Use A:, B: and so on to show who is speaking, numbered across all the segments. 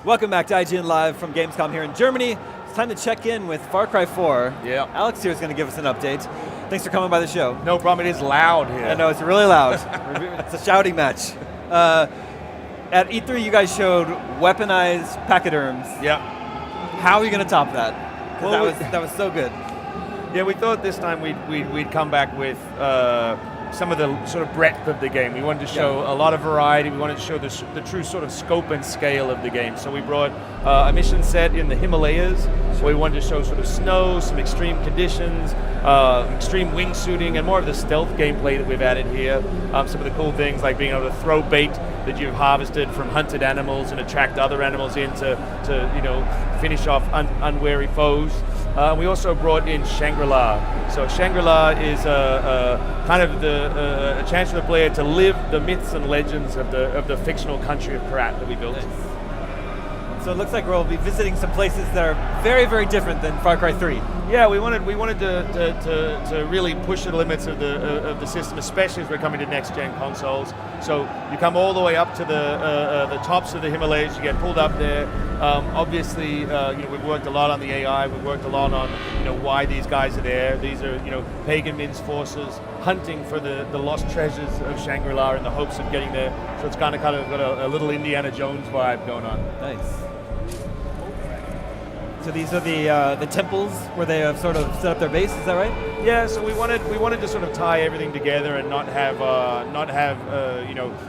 A: Welcome back to IGN Live from Gamescom here in Germany. It's time to check in with Far Cry 4.
B: Yeah.
A: Alex here is going to give us an update. Thanks for coming by the show.
B: No problem, it is loud here.
A: I know, it's really loud. It's a shouting match. At E3, you guys showed weaponized pachyderms.
B: Yeah.
A: How are you going to top that? Because that was so good.
B: Yeah, we thought this time we'd come back with some of the sort of breadth of the game. We wanted to show a lot of variety. We wanted to show the true sort of scope and scale of the game. So we brought a mission set in the Himalayas, where we wanted to show sort of snow, some extreme conditions, extreme wingsuiting, and more of the stealth gameplay that we've added here. Some of the cool things like being able to throw bait that you've harvested from hunted animals and attract other animals in to finish off unwary foes. We also brought in Shangri-La. So Shangri-La is kind of a chance for the player to live the myths and legends of the fictional country of Karat that we built.
A: Nice. So it looks like we'll be visiting some places that are very, very different than Far Cry 3.
B: Yeah, we wanted to really push the limits of the system, especially as we're coming to next-gen consoles. So you come all the way up to the tops of the Himalayas. You get pulled up there. Obviously, we've worked a lot on the AI. We've worked a lot on why these guys are there. These are Pagan Min's forces hunting for the lost treasures of Shangri-La in the hopes of getting there. So it's kind of got a little Indiana Jones vibe going on.
A: Nice. So these are the temples where they have sort of set up their base. Is that right?
B: Yeah. So we wanted to sort of tie everything together and not have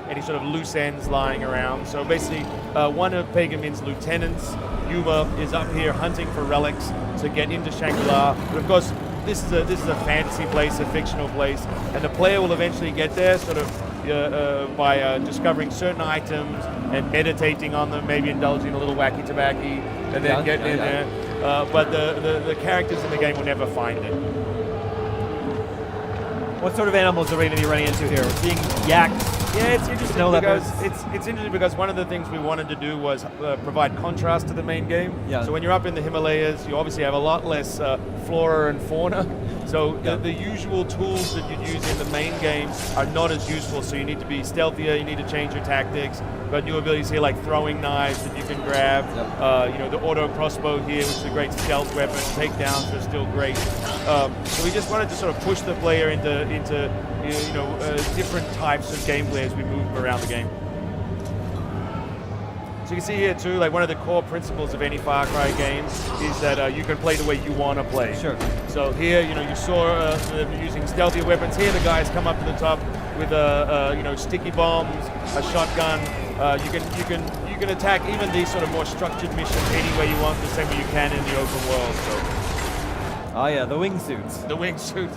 B: any sort of loose ends lying around. So basically, one of Pagan Min's lieutenants, Yuma, is up here hunting for relics to get into Shangri-La. But of course, this is a fantasy place, a fictional place, and the player will eventually get there sort of by discovering certain items and meditating on them, maybe indulging a little wacky tobacco, and then getting in there. But the characters in the game will never find it.
A: What sort of animals are we going to be running into here? We're seeing yaks.
B: Yeah, it's interesting
A: Snow
B: because
A: leopards.
B: it's interesting because one of the things we wanted to do was provide contrast to the main game.
A: Yeah.
B: So when you're up in the Himalayas, you obviously have a lot less flora and fauna. So the usual tools that you'd use in the main game are not as useful. So you need to be stealthier. You need to change your tactics. But new abilities here like throwing knives that you can grab. Yep. The auto crossbow here, which is a great stealth weapon. Takedowns are still great. So we just wanted to sort of push the player into different types of gameplay as we move around the game. So you can see here too, like one of the core principles of any Far Cry game is that you can play the way you want to play.
A: Sure.
B: So here, you saw them using stealthier weapons. Here, the guys come up to the top with sticky bombs, a shotgun. You can attack even these sort of more structured missions any way you want, the same way you can in the open world. So.
A: Oh yeah, the wingsuits.
B: The wingsuits.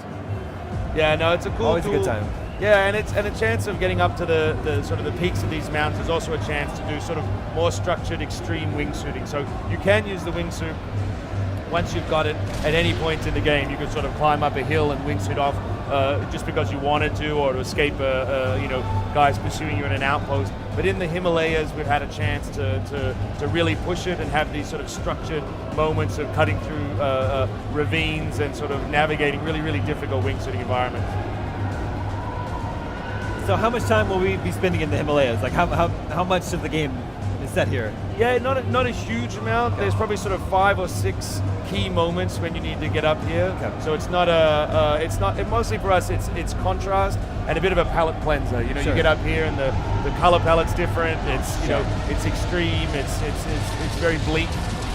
B: Yeah, no, it's a cool
A: Always
B: tool.
A: a good time.
B: Yeah, and a chance of getting up to the sort of the peaks of these mountains is also a chance to do sort of more structured extreme wingsuiting. So you can use the wingsuit once you've got it at any point in the game. You can sort of climb up a hill and wingsuit off just because you wanted to, or to escape guys pursuing you in an outpost. But in the Himalayas, we've had a chance to really push it and have these sort of structured moments of cutting through ravines and sort of navigating really, really difficult wingsuiting environments.
A: So how much time will we be spending in the Himalayas? Like how much of the game is set here?
B: Yeah, not a huge amount. Okay. There's probably sort of 5 or 6 key moments when you need to get up here. Okay. So it's not mostly for us. It's contrast and a bit of a palette cleanser.
A: Sure.
B: You get up here and the color palette's different. It's it's extreme. It's very bleak,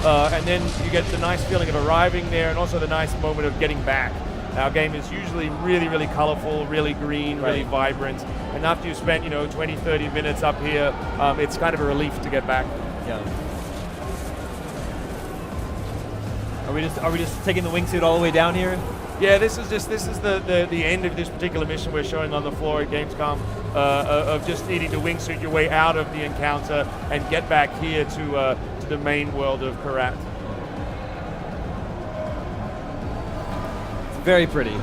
B: and then you get the nice feeling of arriving there, and also the nice moment of getting back. Our game is usually really, really colorful, really green, really vibrant. And after you've spent, 20, 30 minutes up here, it's kind of a relief to get back.
A: Yeah. Are we just taking the wingsuit all the way down here?
B: Yeah, this is the end of this particular mission we're showing on the floor at Gamescom, of just needing to wingsuit your way out of the encounter and get back here to the main world of Karat.
A: Very pretty.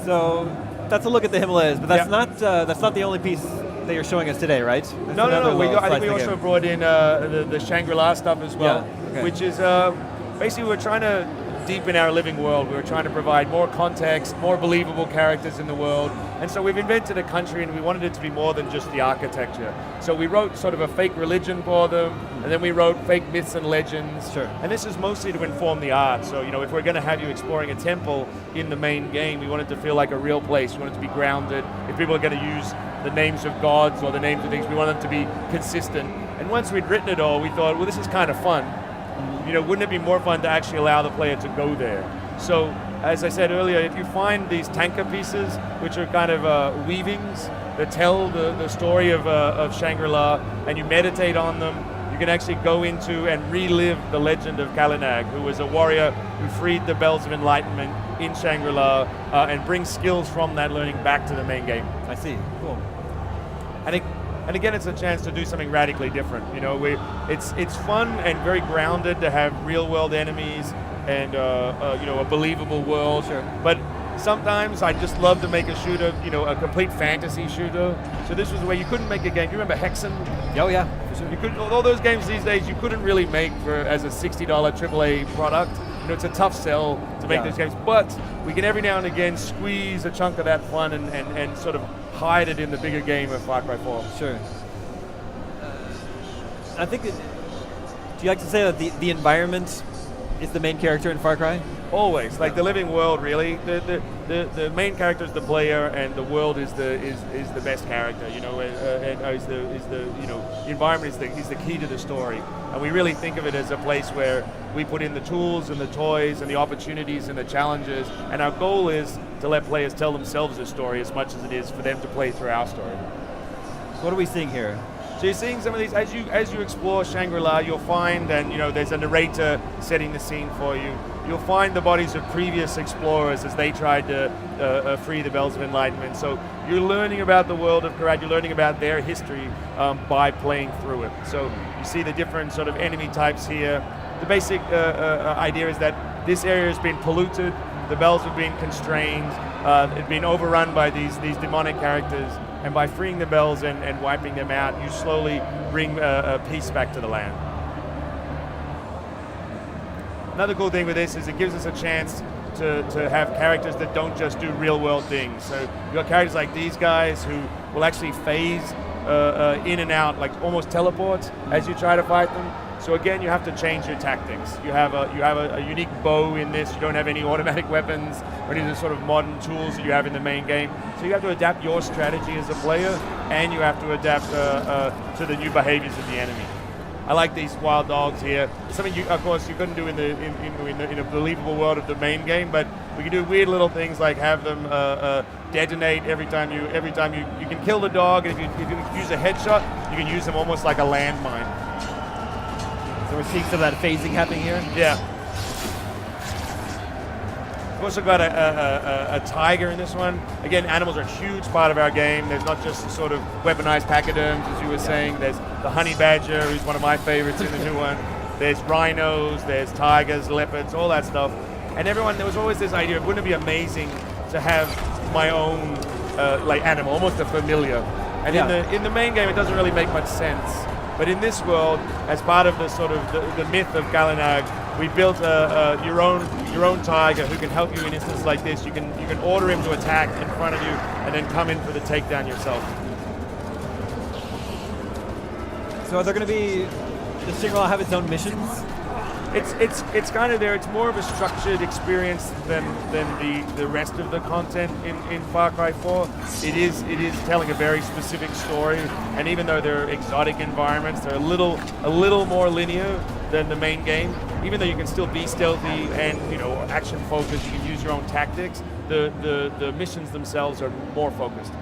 A: So that's a look at the Himalayas, but that's not the only piece that you're showing us today, right?
B: No. I think we also brought in the Shangri-La stuff as well, which is basically we're trying to deepen our living world. We were trying to provide more context, more believable characters in the world. And so we've invented a country, and we wanted it to be more than just the architecture. So we wrote sort of a fake religion for them, and then we wrote fake myths and legends.
A: Sure.
B: And this is mostly to inform the art. So, if we're going to have you exploring a temple in the main game, we want it to feel like a real place. We want it to be grounded. If people are going to use the names of gods or the names of things, we want them to be consistent. And once we'd written it all, we thought, well, this is kind of fun. Wouldn't it be more fun to actually allow the player to go there? So, as I said earlier, if you find these tanka pieces, which are kind of weavings that tell the story of Shangri-La, and you meditate on them, you can actually go into and relive the legend of Kalinag, who was a warrior who freed the Bells of Enlightenment in Shangri-La, and bring skills from that learning back to the main game.
A: I see. Cool.
B: And again, it's a chance to do something radically different. It's fun and very grounded to have real world enemies and a believable world.
A: Sure.
B: But sometimes I just love to make a shooter, a complete fantasy shooter. So this was the way you couldn't make a game. You remember Hexen?
A: Oh yeah, for sure.
B: You could, all those games these days you couldn't really make as a $60 AAA product. It's a tough sell to make those games, but we can every now and again squeeze a chunk of that fun and sort of hide it in the bigger game of Far Cry 4.
A: Sure. I think, do you like to say that the environment is the main character in Far Cry?
B: Always, like the living world, really. The main character is the player, and the world is the best character. The environment is the key to the story, and we really think of it as a place where we put in the tools and the toys and the opportunities and the challenges, and our goal is to let players tell themselves a story as much as it is for them to play through our story.
A: What are we seeing here?
B: So you're seeing some of these, as you explore Shangri-La, you'll find, and there's a narrator setting the scene for you. You'll find the bodies of previous explorers as they tried to free the Bells of Enlightenment. So you're learning about the world of Korat, you're learning about their history by playing through it. So you see the different sort of enemy types here. The basic idea is that this area has been polluted, the Bells have been constrained, it's been overrun by these demonic characters, and by freeing the Bells and wiping them out, you slowly bring peace back to the land. Another cool thing with this is it gives us a chance to have characters that don't just do real world things. So you've got characters like these guys who will actually phase in and out, like almost teleport as you try to fight them. So again, you have to change your tactics. You have a unique bow in this. You don't have any automatic weapons or any of the sort of modern tools that you have in the main game. So you have to adapt your strategy as a player, and you have to adapt to the new behaviors of the enemy. I like these wild dogs here. Something of course you couldn't do in a believable world of the main game, but we can do weird little things like have them detonate every time you can kill the dog, and if you use a headshot, you can use them almost like a landmine.
A: So we're seeing some of that phasing happening here?
B: Yeah. We've also got a tiger in this one. Again, animals are a huge part of our game. There's not just the sort of weaponized pachyderms, as you were saying. There's the honey badger, who's one of my favorites in the new one. There's rhinos, there's tigers, leopards, all that stuff. And there was always this idea of, wouldn't it be amazing to have my own like animal, almost a familiar. And in the main game, it doesn't really make much sense. But in this world, as part of the sort of the myth of Kalinag, we built your own tiger who can help you in instances like this. You can order him to attack in front of you, and then come in for the takedown yourself.
A: So are there going to be? Does Shangri-La have its own missions?
B: It's kind of there. It's more of a structured experience than the rest of the content in Far Cry 4. It is telling a very specific story, and even though they're exotic environments, they're a little more linear than the main game. Even though you can still be stealthy and action focused, you can use your own tactics. The missions themselves are more focused.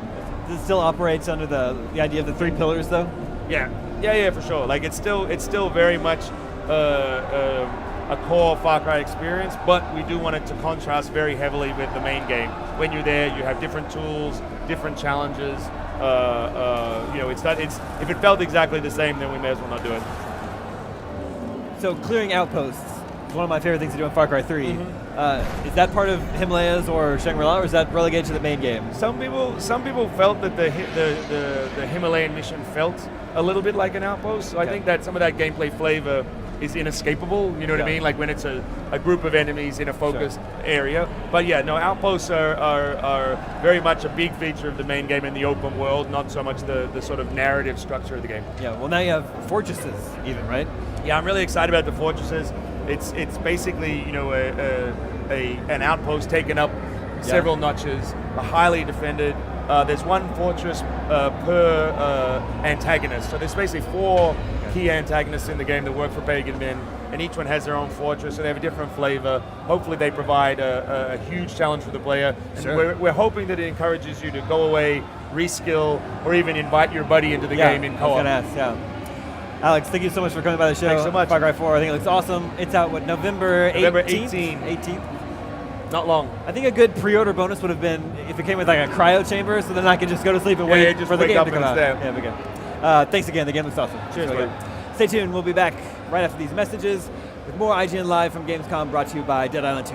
A: Does it still operates under the idea of the 3 pillars, though?
B: Yeah, for sure. Like it's still very much a core Far Cry experience, but we do want it to contrast very heavily with the main game. When you're there, you have different tools, different challenges. If it felt exactly the same, then we may as well not do it.
A: So clearing outposts is one of my favorite things to do in Far Cry 3.
B: Mm-hmm.
A: Is that part of Himalayas or Shangri-La, or is that relegated to the main game?
B: Some people felt that the Himalayan mission felt a little bit like an outpost. So I think that some of that gameplay flavor is inescapable. You know what I
A: Yeah.
B: mean? Like when it's a group of enemies in a focused area. But yeah, no, outposts are very much a big feature of the main game in the open world, not so much the sort of narrative structure of the game.
A: Yeah, well now you have fortresses even, right?
B: Yeah, I'm really excited about the fortresses. It's basically, you know, an outpost taken up several notches, highly defended. There's one fortress per antagonist. So there's basically 4 key antagonists in the game that work for Pagan Min, and each one has their own fortress, so they have a different flavor. Hopefully they provide a huge challenge for the player. And
A: Sure.
B: we're hoping that it encourages you to go away, reskill, or even invite your buddy into the game in
A: I was
B: co-op.
A: gonna ask, yeah. Alex, thank you so much for coming by the show.
B: Thanks so much.
A: Far Cry 4, I think it looks awesome. It's out, what, November 18th?
B: November 18th.
A: 18th.
B: Not long.
A: I think a good pre-order bonus would have been if it came with like a cryo chamber, so then I could just go to sleep and wait
B: just
A: for the
B: wake
A: game
B: up
A: to
B: and
A: come out.
B: it's there.
A: Yeah, good. Thanks again. The game looks awesome.
B: Cheers,
A: Really
B: buddy.
A: good. Stay tuned. We'll be back right after these messages with more IGN Live from Gamescom, brought to you by Dead Island 2.